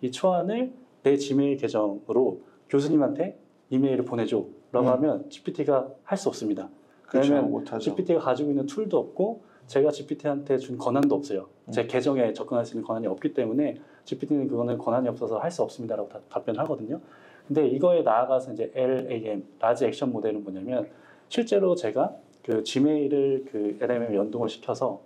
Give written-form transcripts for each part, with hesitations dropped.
이 초안을 내 지메일 계정으로 교수님한테 이메일을 보내줘 라고 하면 GPT가 할 수 없습니다. 왜냐하면 못하죠. GPT가 가지고 있는 툴도 없고 제가 GPT한테 준 권한도 없어요. 제 계정에 접근할 수 있는 권한이 없기 때문에 GPT는 그거는 권한이 없어서 할 수 없습니다라고 답변을 하거든요. 근데 이거에 나아가서 이제 LAM, 라지 액션 모델은 뭐냐면 실제로 제가 그 지메일을 그 LLM에 연동을 시켜서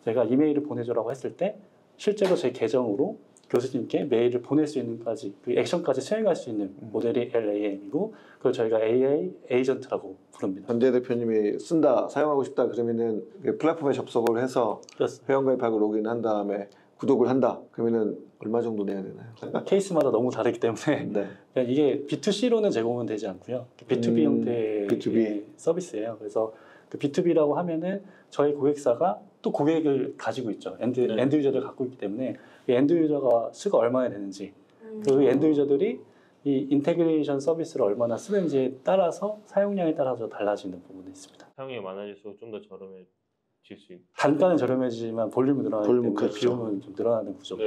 제가 이메일을 보내줘라고 했을 때 실제로 제 계정으로 교수님께 메일을 보낼 수 있는까지 그 액션까지 수행할 수 있는 모델이 LAM이고 그걸 저희가 AI 에이전트라고 부릅니다. 전재 대표님이 사용하고 싶다 그러면은 플랫폼에 접속을 해서 회원가입하고 로그인한 다음에 구독을 한다 그러면은 얼마 정도 내야 되나요? 케이스마다 너무 다르기 때문에 네. 이게 B2C로는 제공은 되지 않고요. B2B 형태의 B2B. 서비스예요. 그래서 그 B2B라고 하면은 저희 고객사가 또 고객을 가지고 있죠. 엔드 유저를 갖고 있기 때문에 이 엔드 유저가 수가 얼마나 되는지 그 엔드 유저들이 이 인테그레이션 서비스를 얼마나 쓰는지에 따라서 사용량에 따라서 달라지는 부분이 있습니다. 사용량이 많아질수록 좀 더 저렴해질 수 있고 단가는 저렴해지지만 볼륨이 늘어나기 때문에 그렇죠. 비용은 좀 늘어나는 구조가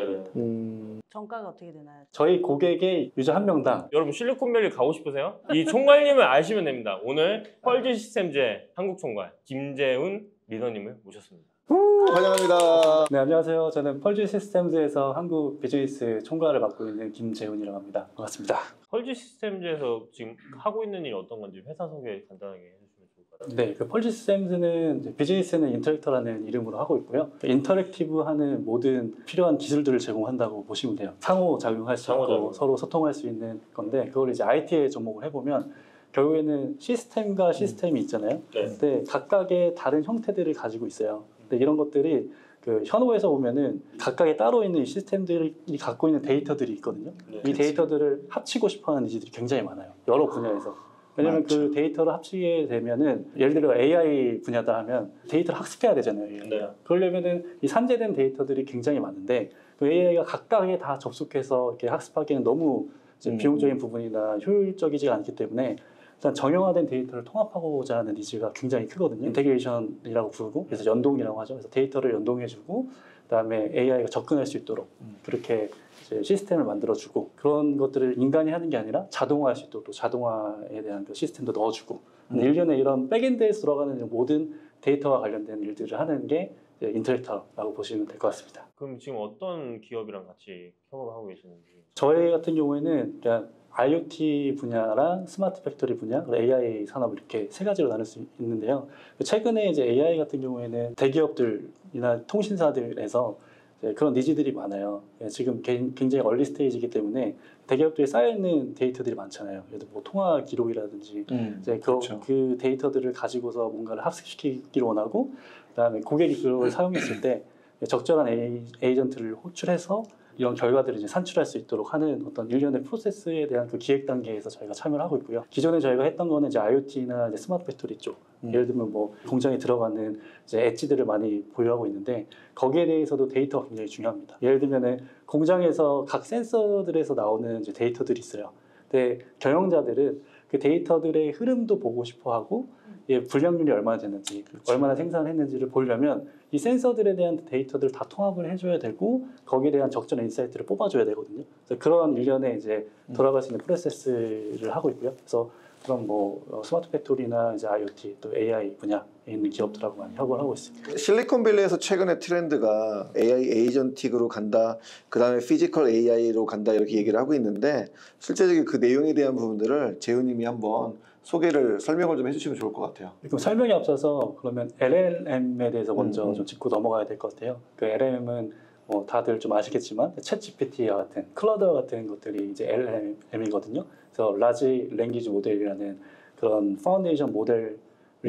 정가가 어떻게 되나요? 저희 고객의 유저 한 명당 여러분 실리콘밸리 가고 싶으세요? 이 총괄님을 아시면 됩니다. 오늘 펄즈 시스템즈의 한국 총괄 김재훈 리더님을 모셨습니다. 환영합니다. 네, 안녕하세요. 저는 펄즈 시스템즈에서 한국 비즈니스 총괄을 맡고 있는 김재훈이라고 합니다. 반갑습니다. 펄즈 시스템즈에서 지금 하고 있는 일이 어떤 건지 회사 소개 간단하게 해주시면 좋을 것 같아요. 네, 그 펄즈 시스템즈는 비즈니스는 인터랙터라는 이름으로 하고 있고요. 인터랙티브하는 모든 필요한 기술들을 제공한다고 보시면 돼요. 상호작용할 수 있고 서로 소통할 수 있는 건데 그걸 이제 IT에 접목을 해보면 결국에는 시스템과 시스템이 있잖아요. 근데 각각의 다른 형태들을 가지고 있어요. 근데 이런 것들이 그 현오에서 보면은 각각의 따로 있는 이 시스템들이 갖고 있는 데이터들이 있거든요. 이 데이터들을 합치고 싶어하는 니즈들이 굉장히 많아요. 여러 분야에서. 왜냐면 그 데이터를 합치게 되면은 예를 들어 AI 분야다 하면 데이터를 학습해야 되잖아요. AI가. 그러려면은 이 산재된 데이터들이 굉장히 많은데 그 AI가 각각에 다 접속해서 이렇게 학습하기에는 너무 비용적인 부분이나 효율적이지 않기 때문에 일단 정형화된 데이터를 통합하고자 하는 니즈가 굉장히 크거든요. 인테그레이션이라고 부르고 그래서 연동이라고 하죠. 그래서 데이터를 연동해주고 그다음에 AI가 접근할 수 있도록 그렇게 이제 시스템을 만들어주고 그런 것들을 인간이 하는 게 아니라 자동화할 수 있도록 또 자동화에 대한 그 시스템도 넣어주고 일련의 이런 백엔드에서 돌아가는 모든 데이터와 관련된 일들을 하는 게 인터랙터라고 보시면 될 것 같습니다. 그럼 지금 어떤 기업이랑 같이 협업하고 계시는지? 저희 같은 경우에는 그냥 IoT 분야랑 스마트 팩토리 분야, 그리고 AI 산업 이렇게 세 가지로 나눌 수 있는데요. 최근에 이제 AI 같은 경우에는 대기업들이나 통신사들에서 그런 니즈들이 많아요. 지금 굉장히 얼리 스테이지이기 때문에 대기업들이 쌓여있는 데이터들이 많잖아요. 예를 들어 뭐 통화 기록이라든지 이제 그 데이터들을 가지고서 뭔가를 학습시키기를 원하고 그다음에 고객이 그걸 사용했을 때 적절한 에이전트를 호출해서 이런 결과들을 이제 산출할 수 있도록 하는 어떤 일련의 프로세스에 대한 그 기획 단계에서 저희가 참여를 하고 있고요. 기존에 저희가 했던 거는 이제 IoT나 이제 스마트 팩토리 쪽, 예를 들면 뭐 공장에 들어가는 이제 엣지들을 많이 보유하고 있는데 거기에 대해서도 데이터가 굉장히 중요합니다. 예를 들면은 공장에서 각 센서들에서 나오는 이제 데이터들이 있어요. 근데 경영자들은 그 데이터들의 흐름도 보고 싶어하고 불량률이 얼마나 되는지, 얼마나 생산했는지를 보려면 이 센서들에 대한 데이터들을 다 통합을 해줘야 되고 거기에 대한 적절한 인사이트를 뽑아줘야 되거든요. 그래서 그런 일련의 이제 돌아갈 수 있는 프로세스를 하고 있고요. 그래서 그런 뭐 스마트 팩토리나 이제 IoT 또 AI 분야에 있는 기업들하고 많이 협업을 하고 있습니다. 실리콘밸리에서 최근에 트렌드가 AI 에이전틱으로 간다, 그 다음에 피지컬 AI로 간다 이렇게 얘기를 하고 있는데 실제적인 그 내용에 대한 부분들을 재훈님이 한번 설명을 좀 해주시면 좋을 것 같아요. 그럼 설명에 앞서서 그러면 LLM에 대해서 먼저 좀 짚고 넘어가야 될 것 같아요. 그 LLM은 뭐 다들 좀 아시겠지만 챗GPT와 같은 클라우드와 같은 것들이 이제 LLM이거든요. 그래서 라지 랭귀지 모델이라는 그런 파운데이션 모델을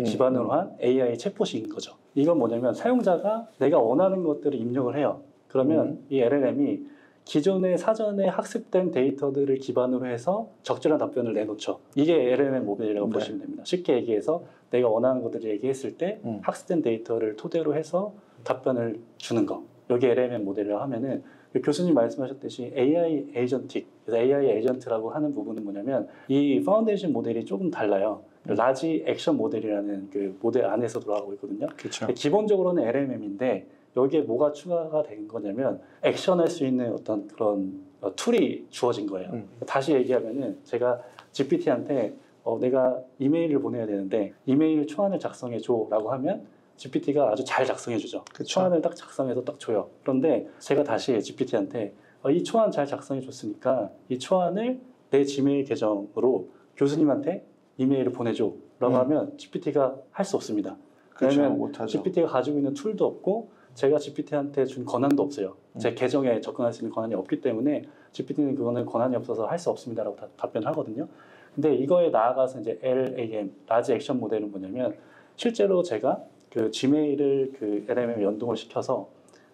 기반으로 한 AI 챗봇인 거죠. 이건 뭐냐면 사용자가 내가 원하는 것들을 입력을 해요. 그러면 이 LLM이 기존에 사전에 학습된 데이터들을 기반으로 해서 적절한 답변을 내놓죠. 이게 LLM 모델이라고 보시면 됩니다. 쉽게 얘기해서 내가 원하는 것들을 얘기했을 때 학습된 데이터를 토대로 해서 답변을 주는 거. 여기 LLM 모델이라고 하면은 교수님 말씀하셨듯이 AI 에이전틱, 그래서 AI 에이전트라고 하는 부분은 뭐냐면 이 파운데이션 모델이 조금 달라요. 라지 액션 모델이라는 그 모델 안에서 돌아가고 있거든요. 기본적으로는 LLM인데 여기에 뭐가 추가가 된 거냐면 액션할 수 있는 어떤 그런 툴이 주어진 거예요. 다시 얘기하면은 제가 GPT한테 내가 이메일을 보내야 되는데 이메일 초안을 작성해 줘라고 하면 GPT가 아주 잘 작성해 주죠. 그쵸. 초안을 딱 작성해서 딱 줘요. 그런데 제가 다시 GPT한테 이 초안 잘 작성해 줬으니까 이 초안을 내 지메일 계정으로 교수님한테 이메일을 보내줘 라고 하면 GPT가 할 수 없습니다. 그렇죠. 왜냐하면 못하죠. GPT가 가지고 있는 툴도 없고 제가 GPT한테 준 권한도 없어요. 제 계정에 접근할 수 있는 권한이 없기 때문에 GPT는 그거는 권한이 없어서 할 수 없습니다라고 답변하거든요. 근데 이거에 나아가서 이제 LAM, 라지 액션 모델은 뭐냐면 실제로 제가 그 지메일을 그 LM에 연동을 시켜서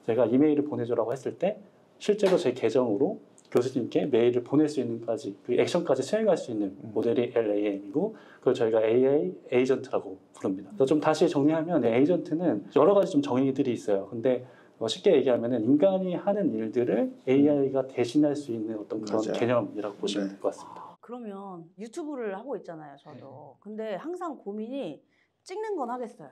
제가 이메일을 보내줘라고 했을 때 실제로 제 계정으로 교수님께 메일을 보낼 수 있는까지 그 액션까지 수행할 수 있는 모델이 LAM이고 그걸 저희가 AI 에이전트라고 부릅니다. 그래서 좀 다시 정리하면 에이전트는 여러 가지 좀 정의들이 있어요. 근데 쉽게 얘기하면은 인간이 하는 일들을 AI가 대신할 수 있는 어떤 그런 맞아요. 개념이라고 보시면 네. 될 것 같습니다. 그러면 유튜브를 하고 있잖아요, 저도. 근데 항상 고민이 찍는 건 하겠어요.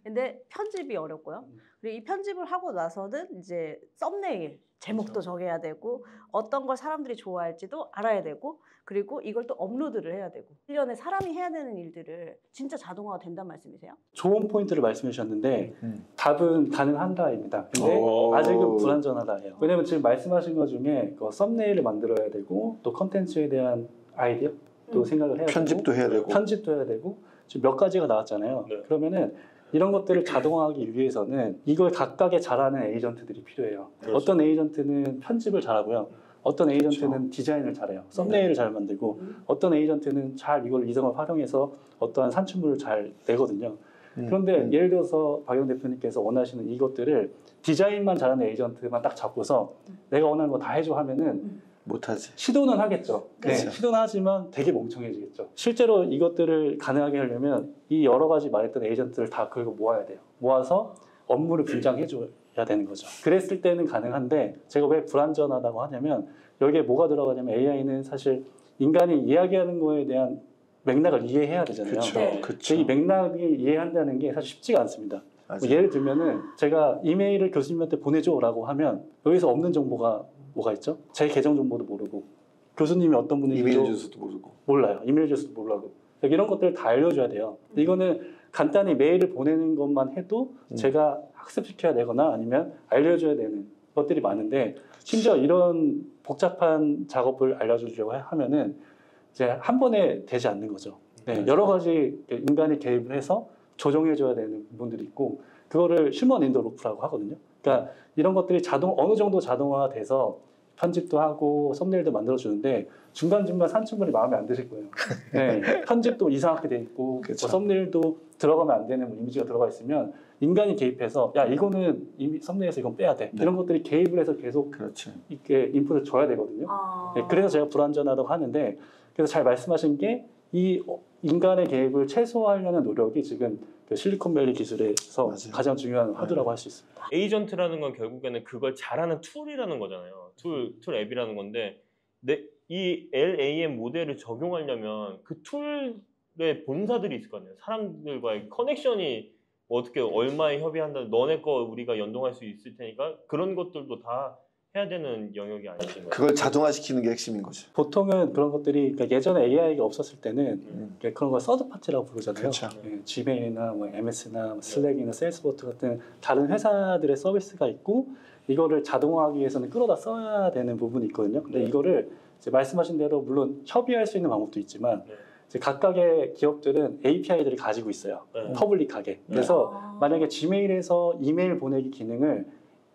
근데 편집이 어렵고요. 그리고 이 편집을 하고 나서는 이제 썸네일, 제목도 정해야 되고 어떤 걸 사람들이 좋아할지도 알아야 되고 그리고 이걸 또 업로드를 해야 되고 1년에 사람이 해야 되는 일들을 진짜 자동화가 된단 말씀이세요? 좋은 포인트를 말씀해 주셨는데 답은 가능한다입니다. 근데 오. 아직은 불완전하다예요. 왜냐면 지금 말씀하신 것 중에 그 썸네일을 만들어야 되고 또 컨텐츠에 대한 아이디어 또 생각을 해야 되고 편집도 해야 되고. 편집도 해야 되고 지금 몇 가지가 나왔잖아요. 네. 그러면은 이런 것들을 자동화하기 위해서는 이걸 각각의 잘하는 에이전트들이 필요해요. 그렇죠. 어떤 에이전트는 편집을 잘하고요. 어떤 에이전트는 디자인을 잘해요. 썸네일을 잘 만들고 어떤 에이전트는 잘 이걸 이성을 활용해서 어떠한 산출물을 잘 내거든요. 그런데 예를 들어서 박영 대표님께서 원하시는 이것들을 디자인만 잘하는 에이전트만 딱 잡고서 내가 원하는 거 다 해줘 하면은 못하지. 시도는 하겠죠. 네, 그렇죠. 시도는 하지만 되게 멍청해지겠죠. 실제로 이것들을 가능하게 하려면 이 여러 가지 말했던 에이전트를 다 그리고 모아야 돼요. 모아서 업무를 분장해줘야 되는 거죠. 그랬을 때는 가능한데 제가 왜 불완전하다고 하냐면 여기에 뭐가 들어가냐면 AI는 사실 인간이 이야기하는 거에 대한 맥락을 이해해야 되잖아요. 그렇죠. 네. 그렇죠. 이 맥락을 이해한다는 게 사실 쉽지가 않습니다. 맞아요. 뭐 예를 들면은 제가 이메일을 교수님한테 보내줘라고 하면 여기서 없는 정보가 뭐가 있죠? 제 계정 정보도 모르고 교수님이 어떤 분인지도 이메일 주소도 모르고. 몰라요. 이메일 주소도 몰라고. 이런 것들을 다 알려줘야 돼요. 이거는 간단히 메일을 보내는 것만 해도 제가 학습시켜야 되거나 아니면 알려줘야 되는 것들이 많은데 심지어 이런 복잡한 작업을 알려주려고 하면은 이제 한 번에 되지 않는 거죠. 네, 여러 가지 인간이 개입을 해서 조정해줘야 되는 부분들이 있고 그거를 휴먼 인더 루프라고 하거든요. 그러니까 이런 것들이 어느 정도 자동화가 돼서 편집도 하고 썸네일도 만들어주는데 중간중간 산출물이 마음에 안 드실 거예요. 네, 편집도 이상하게 돼 있고 그쵸. 뭐 썸네일도 들어가면 안 되는 이미지가 들어가 있으면 인간이 개입해서 야 이거는 이미 썸네일에서 이건 빼야 돼. 네. 이런 것들이 개입을 해서 계속 그렇죠. 이렇게 인풋을 줘야 되거든요. 네, 그래서 제가 불완전하다고 하는데 그래서 잘 말씀하신 게 이 인간의 개입을 최소화하려는 노력이 지금 그 실리콘밸리 기술에서 맞아요. 가장 중요한 화두라고 할 수 있습니다. 에이전트라는 건 결국에는 그걸 잘하는 툴이라는 거잖아요. 툴 앱이라는 건데 이 LAM 모델을 적용하려면 그 툴의 본사들이 있을 거 아니에요. 사람들과의 커넥션이 어떻게 얼마에 협의한다, 너네 거 우리가 연동할 수 있을 테니까 그런 것들도 다 해야 되는 영역이 아니신가요? 그걸 자동화시키는 게 핵심인 거죠. 보통은 그런 것들이 그러니까 예전에 AI가 없었을 때는 그런 걸 서드 파티라고 부르잖아요. 그렇죠. 예, 지메일이나 뭐 MS나 뭐 슬랙이나 세일스포트 같은 다른 회사들의 서비스가 있고 이거를 자동화하기 위해서는 끌어다 써야 되는 부분이 있거든요. 근데 네. 이거를 이제 말씀하신 대로 물론 협의할 수 있는 방법도 있지만 네. 이제 각각의 기업들은 API들을 가지고 있어요. 네. 퍼블릭하게. 그래서 만약에 지메일에서 이메일 보내기 기능을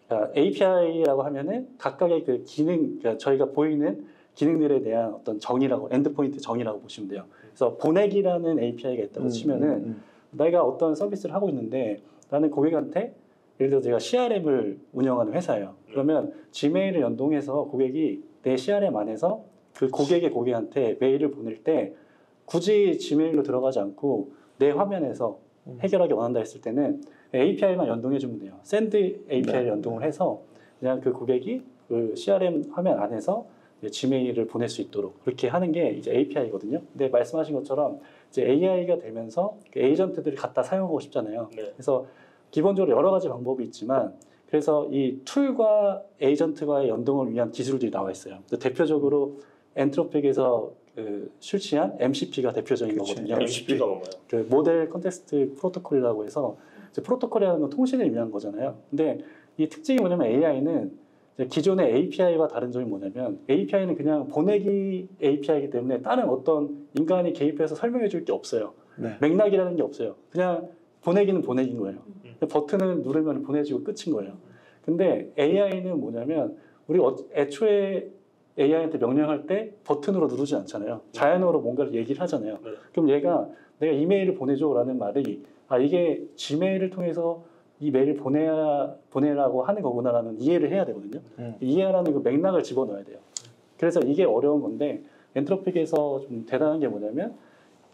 그러니까 API라고 하면은 각각의 그 기능, 그러니까 저희가 보이는 기능들에 대한 어떤 정의라고 엔드포인트 정의라고 보시면 돼요. 그래서 보내기라는 API가 있다고 치면은 내가 어떤 서비스를 하고 있는데 나는 고객한테 예를 들어 제가 CRM을 운영하는 회사예요. 그러면 지메일을 연동해서 고객이 내 CRM 안에서 그 고객한테 메일을 보낼 때 굳이 지메일로 들어가지 않고 내 화면에서 해결하기 원한다 했을 때는 API만 연동해 주면 돼요. 샌드 API를 네. 연동을 해서 그냥 그 고객이 그 CRM 화면 안에서 이제 지메일을 보낼 수 있도록 그렇게 하는 게 이제 API거든요. 근데 말씀하신 것처럼 이제 AI가 되면서 그 에이전트들을 갖다 사용하고 싶잖아요. 네. 그래서 기본적으로 여러 가지 방법이 있지만 그래서 이 툴과 에이전트와의 연동을 위한 기술들이 나와 있어요. 대표적으로 엔트로픽에서 출시한 MCP가 대표적인 그치. 거거든요. MCP가 뭔가요? 그 모델 컨텍스트 프로토콜이라고 해서 이제 프로토콜이라는 건 통신을 위한 거잖아요. 근데 이 특징이 뭐냐면 AI는 기존의 API와 다른 점이 뭐냐면 API는 그냥 보내기 API이기 때문에 다른 어떤 인간이 개입해서 설명해 줄 게 없어요. 네. 맥락이라는 게 없어요. 그냥 보내기는 보내기인 거예요. 버튼을 누르면 보내지고 끝인 거예요. 근데 AI는 뭐냐면 우리 애초에 AI한테 명령할 때 버튼으로 누르지 않잖아요. 자연어로 뭔가를 얘기를 하잖아요. 네. 그럼 얘가 내가 이메일을 보내줘라는 말이 이게 G메일을 통해서 이 메일을 보내라고 하는 거구나라는 이해를 해야 되거든요. 이해하라는 그 맥락을 집어넣어야 돼요. 그래서 이게 어려운 건데 엔트로픽에서 좀 대단한 게 뭐냐면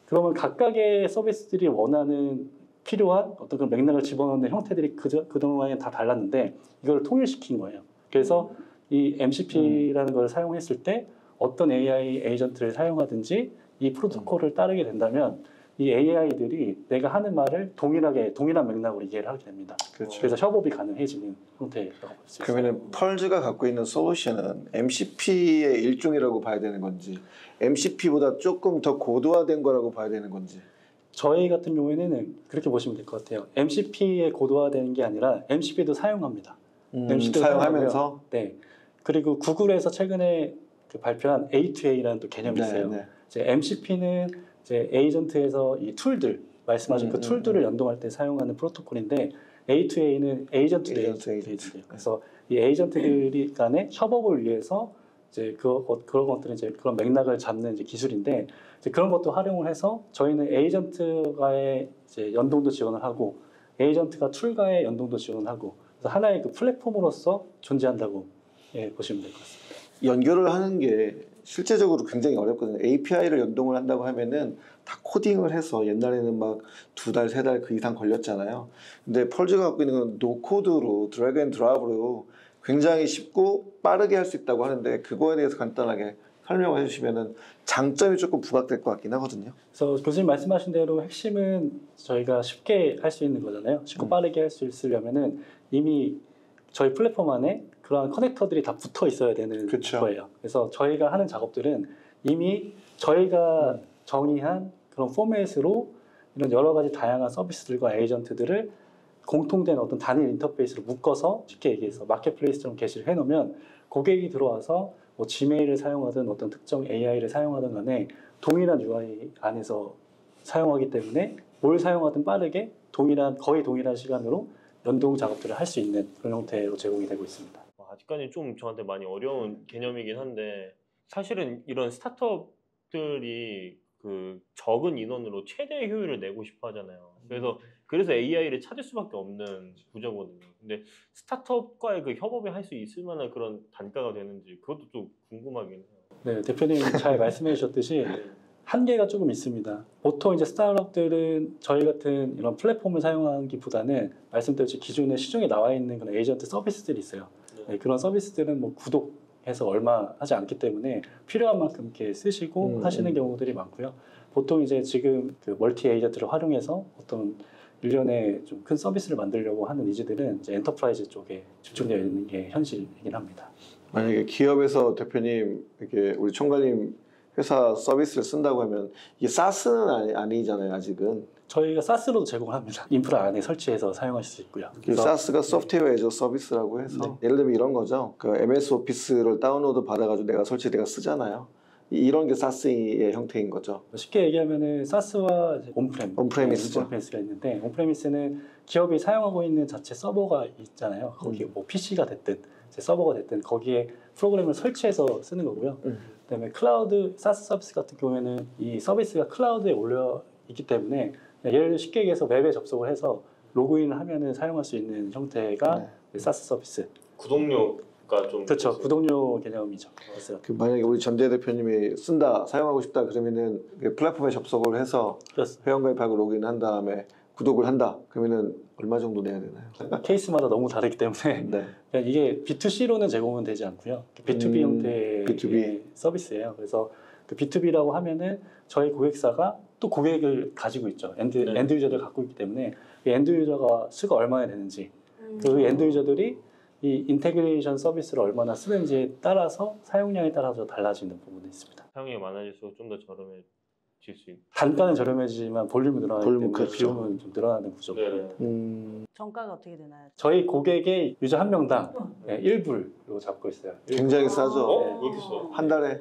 그러면 각각의 서비스들이 원하는 필요한 어떤 그런 맥락을 집어넣는 형태들이 그동안에 다 달랐는데 이걸 통일시킨 거예요. 그래서 이 MCP라는 걸 사용했을 때 어떤 AI 에이전트를 사용하든지 이 프로토콜을 따르게 된다면 이 AI들이 내가 하는 말을 동일한 맥락으로 이해를 하게 됩니다. 그렇죠. 그래서 협업이 가능해지는 형태라고 볼 수 있어요. 그러면은 펄즈가 갖고 있는 솔루션은 MCP의 일종이라고 봐야 되는 건지, MCP보다 조금 더 고도화된 거라고 봐야 되는 건지. 저희 같은 경우에는 그렇게 보시면 될 것 같아요. MCP에 고도화되는 게 아니라 MCP도 사용합니다. MCP도 사용하면서. 사용하고요. 네. 그리고 구글에서 최근에 발표한 A2A라는 또 개념이 있어요. 네. 이제 MCP는 이제 에이전트에서 이 툴들 말씀하신 그 툴들을 연동할 때 사용하는 프로토콜인데 A2A는 에이전트 에이전트예요. 그래서 이 에이전트들이 간의 협업을 위해서 이제 그런 것들은 이제 그런 맥락을 잡는 이제 기술인데 이제 그런 것도 활용을 해서 저희는 에이전트와의 이제 연동도 지원을 하고 에이전트가 툴과의 연동도 지원하고 그래서 하나의 그 플랫폼으로서 존재한다고 보시면 될 것 같습니다. 연결을 하는 게 실제적으로 굉장히 어렵거든요. API를 연동을 한다고 하면은 다 코딩을 해서 옛날에는 막 2달, 3달 그 이상 걸렸잖아요. 근데 펄즈가 갖고 있는 건 노코드로 드래그 앤 드랍으로 굉장히 쉽고 빠르게 할 수 있다고 하는데 그거에 대해서 간단하게 설명을 해주시면은 장점이 조금 부각될 것 같긴 하거든요. 그래서 교수님 말씀하신 대로 핵심은 저희가 쉽게 할 수 있는 거잖아요. 쉽고 빠르게 할 수 있으려면은 이미 저희 플랫폼 안에 그러한 커넥터들이 다 붙어 있어야 되는 그쵸. 거예요. 그래서 저희가 하는 작업들은 이미 저희가 정의한 그런 포맷으로 이런 여러 가지 다양한 서비스들과 에이전트들을 공통된 어떤 단일 인터페이스로 묶어서 쉽게 얘기해서 마켓플레이스처럼 게시를 해놓으면 고객이 들어와서 뭐 지메일을 사용하든 어떤 특정 AI를 사용하든 간에 동일한 UI 안에서 사용하기 때문에 뭘 사용하든 빠르게 거의 동일한 시간으로 연동 작업들을 할 수 있는 그런 형태로 제공이 되고 있습니다. 아직까지 좀 저한테 많이 어려운 개념이긴 한데 사실은 이런 스타트업들이 그 적은 인원으로 최대 효율을 내고 싶어 하잖아요. 그래서 AI를 찾을 수밖에 없는 구조거든요. 근데 스타트업과의 그 협업에 할 수 있을 만한 그런 단가가 되는지 그것도 좀 궁금하긴 해요. 네, 대표님 잘 말씀해 주셨듯이 한계가 조금 있습니다. 보통 이제 스타트업들은 저희 같은 이런 플랫폼을 사용하기보다는 말씀드렸듯이 기존에 시중에 나와 있는 그런 에이전트 서비스들이 있어요. 네, 그런 서비스들은 뭐 구독해서 얼마 하지 않기 때문에 필요한 만큼 이렇게 쓰시고 하시는 경우들이 많고요. 보통 이제 지금 그 멀티 에이전트를 활용해서 어떤 일련의 좀 큰 서비스를 만들려고 하는 니즈들은 이제 엔터프라이즈 쪽에 집중되어 있는 게 현실이긴 합니다. 만약에 기업에서 대표님 이렇게 우리 총괄님 회사 서비스를 쓴다고 하면 이게 SaaS는 아니잖아요, 아직은. 저희가 SaaS로도 제공을 합니다. 인프라 안에 설치해서 사용하실 수 있고요. SaaS가 소프트웨어 애저 서비스라고 해서 예를 들면 이런 거죠. 그 MS 오피스를 다운로드 받아가지고 내가 쓰잖아요. 이런 게 SaaS의 형태인 거죠. 쉽게 얘기하면은 SaaS와 온프레미스죠. 온프레미스가 있는데 온프레미스는 기업이 사용하고 있는 자체 서버가 있잖아요. 거기에 뭐 PC가 됐든 서버가 됐든 거기에 프로그램을 설치해서 쓰는 거고요. 그다음에 클라우드 SaaS 서비스 같은 경우에는 이 서비스가 클라우드에 올려 있기 때문에 예를 들어 쉽게 얘기해서 웹에 접속을 해서 로그인을 하면은 사용할 수 있는 형태가 SaaS 서비스. 구독료가 좀 그렇죠. 구독료 개념이죠. 그 만약에 우리 전대 대표님이 사용하고 싶다 그러면은 플랫폼에 접속을 해서 회원가입하고 로그인한 다음에 구독을 한다. 그러면은 얼마 정도 내야 되나요? 케이스마다 너무 다르기 때문에 네. 이게 B2C로는 제공은 되지 않고요. B2B 형태의 B2B. 서비스예요. 그래서 그 B2B라고 하면은 저희 고객사가 또 고객을 가지고 있죠. 엔드 유저를 갖고 있기 때문에 엔드 유저가 수가 얼마나 되는지 그 엔드 유저들이 이 인테그레이션 서비스를 얼마나 쓰는지에 따라서 사용량에 따라서 달라지는 부분이 있습니다. 사용량이 많아질수록 좀 더 저렴해질 수 있는. 단가는 저렴해지지만 볼륨이 늘어나기 때문에 그렇죠. 비용은 좀 늘어나는 구조가 네. 됩니다. 정가가 어떻게 되나요? 저희 고객의 유저 한 명당 1불로 잡고 있어요. 굉장히 싸죠. 왜 이렇게 써? 한 달에.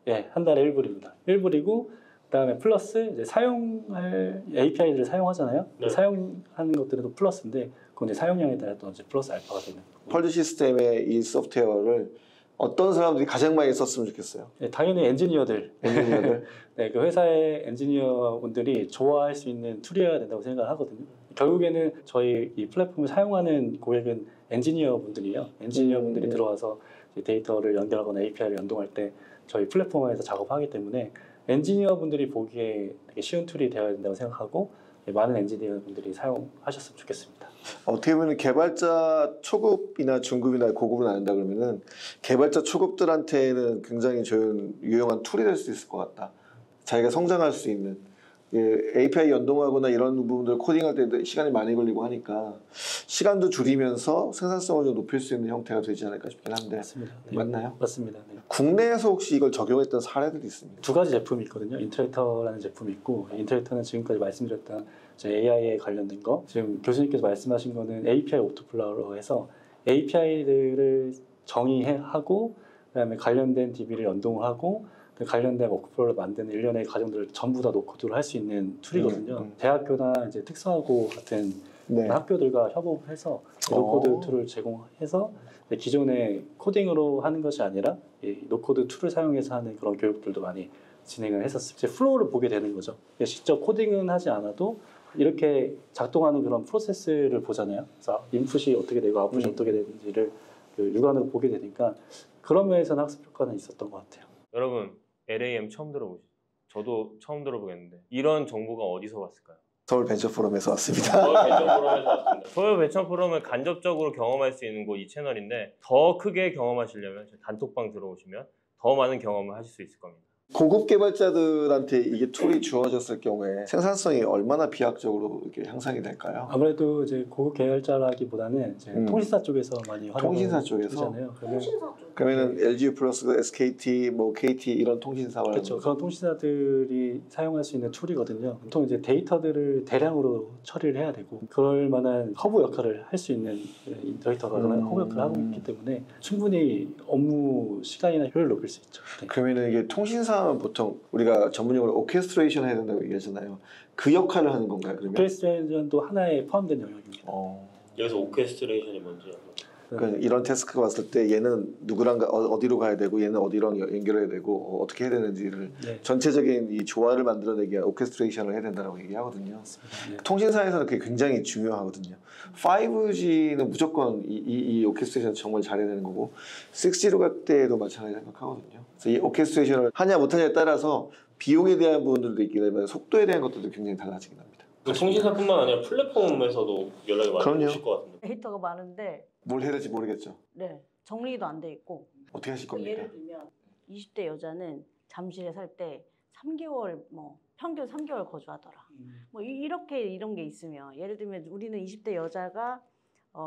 예, 한 달에 1불입니다. 1불이고 그다음에 플러스 이제 사용할 API들을 사용하잖아요. 네. 사용하는 것들은 또 플러스인데 그건 이제 사용량에 따라 또 이제 플러스 알파가 되는. 펄드 시스템의 이 소프트웨어를 어떤 사람들이 가장 많이 썼으면 좋겠어요. 예, 당연히 엔지니어들, 엔지니어들. 네, 그 회사의 엔지니어분들이 좋아할 수 있는 툴이어야 된다고 생각을 하거든요. 결국에는 저희 이 플랫폼을 사용하는 고객은 엔지니어분들이에요. 엔지니어분들이 들어와서 이제 데이터를 연결하거나 API를 연동할 때 저희 플랫폼에서 작업하기 때문에 엔지니어분들이 보기에 되게 쉬운 툴이 되어야 된다고 생각하고 많은 엔지니어분들이 사용하셨으면 좋겠습니다. 어떻게 보면 개발자 초급이나 중급이나 고급은 아닌다 그러면은 개발자 초급들한테는 굉장히 좋은 유용한 툴이 될 수 있을 것 같다. 자기가 성장할 수 있는 API 연동하거나 이런 부분들 코딩할 때 시간이 많이 걸리고 하니까 시간도 줄이면서 생산성을 좀 높일 수 있는 형태가 되지 않을까 싶긴 한데 맞습니다. 네. 맞나요? 맞습니다. 네. 국내에서 혹시 이걸 적용했던 사례들이 있습니다. 두 가지 제품이 있거든요. 인터랙터라는 제품이 있고 인터랙터는 지금까지 말씀드렸던 AI에 관련된 거 지금 교수님께서 말씀하신 거는 API 오토플라워로 해서 API들을 정의하고 그다음에 관련된 DB를 연동하고 그 관련된 워크플로우를 만드는 일련의 과정들을 전부 다 노코드로 할 수 있는 툴이거든요. 대학교나 이제 특성화고 같은 네. 학교들과 협업해서 노코드 툴을 제공해서 기존의 코딩으로 하는 것이 아니라 이 노코드 툴을 사용해서 하는 그런 교육들도 많이 진행을 했었어요. 이제 플로우를 보게 되는 거죠. 직접 코딩은 하지 않아도 이렇게 작동하는 그런 프로세스를 보잖아요. 그래서 인풋이 어떻게 되고 아웃풋이 어떻게 되는지를 육안으로 보게 되니까 그런 면에서는 학습 효과는 있었던 것 같아요. 여러분 LAM 처음 들어보시죠? 저도 처음 들어보겠는데 이런 정보가 어디서 왔을까요? 서울 벤처 포럼에서 왔습니다. 서울 벤처 포럼에서 왔습니다. 서울 벤처 포럼을 간접적으로 경험할 수 있는 곳 이 채널인데 더 크게 경험하시려면 단톡방 들어오시면 더 많은 경험을 하실 수 있을 겁니다. 고급 개발자들한테 이게 툴이 주어졌을 경우에 생산성이 얼마나 비약적으로 이렇게 향상이 될까요? 아무래도 이제 고급 계열자라기보다는 이제 통신사 쪽에서 많이 통신사 쪽에서? 활용하잖아요. 그러면은 LG 플러스, SKT, 뭐 KT 이런 통신사와 그렇죠. 그런 통신사들이 사용할 수 있는 툴이거든요. 보통 이제 데이터들을 대량으로 처리를 해야 되고 그럴 만한 허브 역할을 할 수 있는 데이터가 그런 허브 역할을 하고 있기 때문에 충분히 업무 시간이나 효율을 높일 수 있죠. 네. 그러면은 이게 통신사는 보통 우리가 전문용어로 오케스트레이션 해야 된다고 얘기하잖아요. 그 역할을 하는 건가요? 그러면? 오케스트레이션도 하나에 포함된 영역입니다. 여기서 오케스트레이션이 뭔지 그러니까 이런 태스크가 왔을 때 얘는 누구랑 어디로 가야 되고 얘는 어디랑 연결해야 되고 어떻게 해야 되는지를 네. 전체적인 이 조화를 만들어내기 위한 오케스트레이션을 해야 된다고 얘기하거든요. 네. 통신사에서는 그게 굉장히 중요하거든요. 5G는 무조건 이 오케스트레이션 정말 잘해야 되는 거고 6G로 갈 때도 마찬가지라고 생각하거든요. 그래서 이 오케스트레이션을 하냐 못하냐에 따라서 비용에 대한 부분들도 있기 때문에 속도에 대한 것들도 굉장히 달라지긴 합니다. 통신사뿐만 아니라 플랫폼에서도 연락이 많이 그럼요. 오실 것 같은데. 데이터가 많은데 뭘 해야 될지 모르겠죠. 네 정리도 안 돼 있고 어떻게 하실 겁니까? 예를 들면 20대 여자는 잠실에 살 때 3개월 뭐 평균 3개월 거주하더라. 뭐 이렇게 이런 게 있으면 예를 들면 우리는 20대 여자가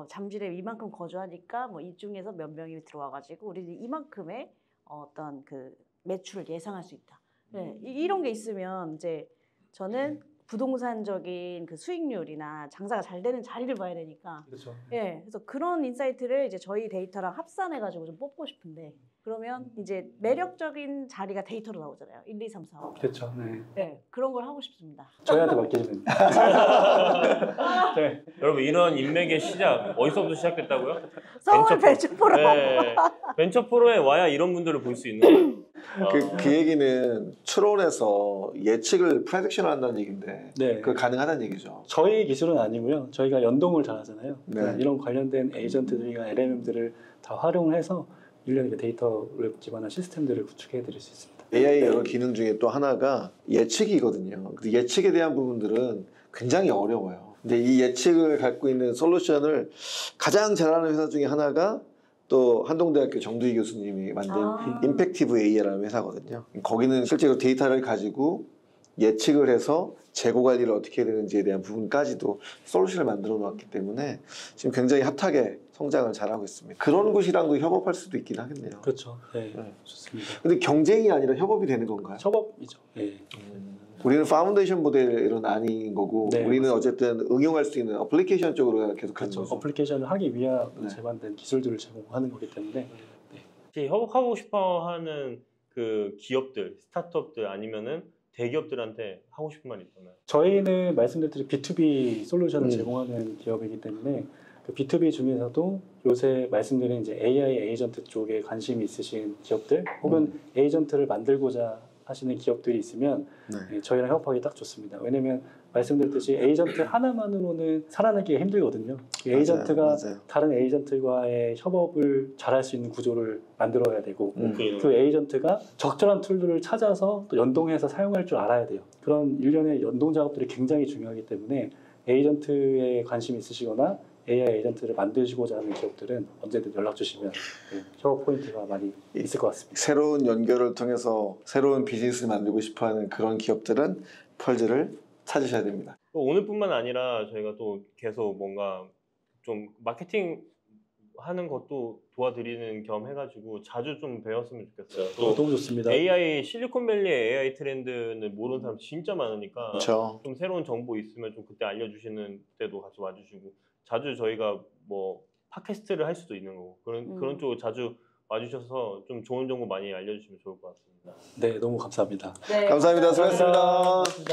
잠실에 이만큼 거주하니까 뭐 이 중에서 몇 명이 들어와가지고 우리는 이만큼의 어떤 그 매출을 예상할 수 있다. 네, 이런 게 있으면 이제 저는 부동산적인 그 수익률이나 장사가 잘 되는 자리를 봐야 되니까. 그렇죠. 예, 그래서 그런 인사이트를 이제 저희 데이터랑 합산해가지고 좀 뽑고 싶은데 그러면 이제 매력적인 자리가 데이터로 나오잖아요. 1, 2, 3, 4, 5. 그렇죠. 네. 네, 그런 걸 하고 싶습니다. 저희한테 맡기시면 네. 여러분 이런 인맥의 시작 어디서부터 시작됐다고요? 서울 벤처 포럼. 네. 벤처 포럼에 와야 이런 분들을 볼 수 있는 거예요. 그 얘기는 추론해서 예측을 프레딕션을 한다는 얘기인데 네. 그 가능하다는 얘기죠. 저희 기술은 아니고요. 저희가 연동을 잘 하잖아요. 네. 이런 관련된 에이전트들이나 LLM들을 다 활용을 해서 일련의 데이터를 기반한 시스템들을 구축해 드릴 수 있습니다. AI 여러 기능 중에 또 하나가 예측이거든요. 근데 예측에 대한 부분들은 굉장히 어려워요. 근데 이 예측을 갖고 있는 솔루션을 가장 잘하는 회사 중에 하나가 또 한동대학교 정두희 교수님이 만든 임팩티브 AI라는 회사거든요. 거기는 실제로 데이터를 가지고 예측을 해서 재고 관리를 어떻게 해야 되는지에 대한 부분까지도 솔루션을 만들어 놓았기 때문에 지금 굉장히 핫하게 성장을 잘하고 있습니다. 그런 곳이랑도 협업할 수도 있긴 하겠네요. 그렇죠. 네, 네. 좋습니다. 근데 경쟁이 아니라 협업이 되는 건가요? 협업이죠. 네. 우리는 파운데이션 모델은 아닌 거고 네, 우리는 맞습니다. 어쨌든 응용할 수 있는 어플리케이션 쪽으로 계속 가는 그렇죠. 거죠. 어플리케이션을 하기 위한 네. 제반된 기술들을 제공하는 거기 때문에 혹시 협업하고 싶어하는 그 기업들, 스타트업들 아니면은 대기업들한테 하고 싶은 말 있잖아요. 저희는 말씀드린 B2B 솔루션을 음. 제공하는 기업이기 때문에 그 B2B 중에서도 요새 말씀드린 이제 AI 에이전트 쪽에 관심이 있으신 기업들 혹은 에이전트를 만들고자 하시는 기업들이 있으면 네. 저희랑 협업하기 딱 좋습니다. 왜냐면 말씀드렸듯이 에이전트 하나만으로는 살아남기가 힘들거든요. 에이전트가 맞아요. 다른 에이전트와의 협업을 잘할 수 있는 구조를 만들어야 되고 그 에이전트가 적절한 툴들을 찾아서 또 연동해서 사용할 줄 알아야 돼요. 그런 일련의 연동 작업들이 굉장히 중요하기 때문에 에이전트에 관심이 있으시거나 AI 에이전트를 만드시고자 하는 기업들은 언제든 연락 주시면 협업 포인트가 많이 있을 것 같습니다. 새로운 연결을 통해서 새로운 비즈니스를 만들고 싶어하는 그런 기업들은 펄즈를 찾으셔야 됩니다. 또 오늘뿐만 아니라 저희가 또 계속 뭔가 좀 마케팅 하는 것도 도와드리는 겸 해가지고 자주 좀 배웠으면 좋겠어요. 또 너무 좋습니다. AI 실리콘밸리의 AI 트렌드는 모르는 사람 진짜 많으니까 그렇죠. 좀 새로운 정보 있으면 좀 그때 알려주시는 때도 같이 와주시고 자주 저희가 뭐 팟캐스트를 할 수도 있는 거고 그런 쪽으로 자주 와주셔서 좀 좋은 정보 많이 알려주시면 좋을 것 같습니다. 네, 너무 감사합니다. 네, 감사합니다. 수고하셨습니다. 감사합니다.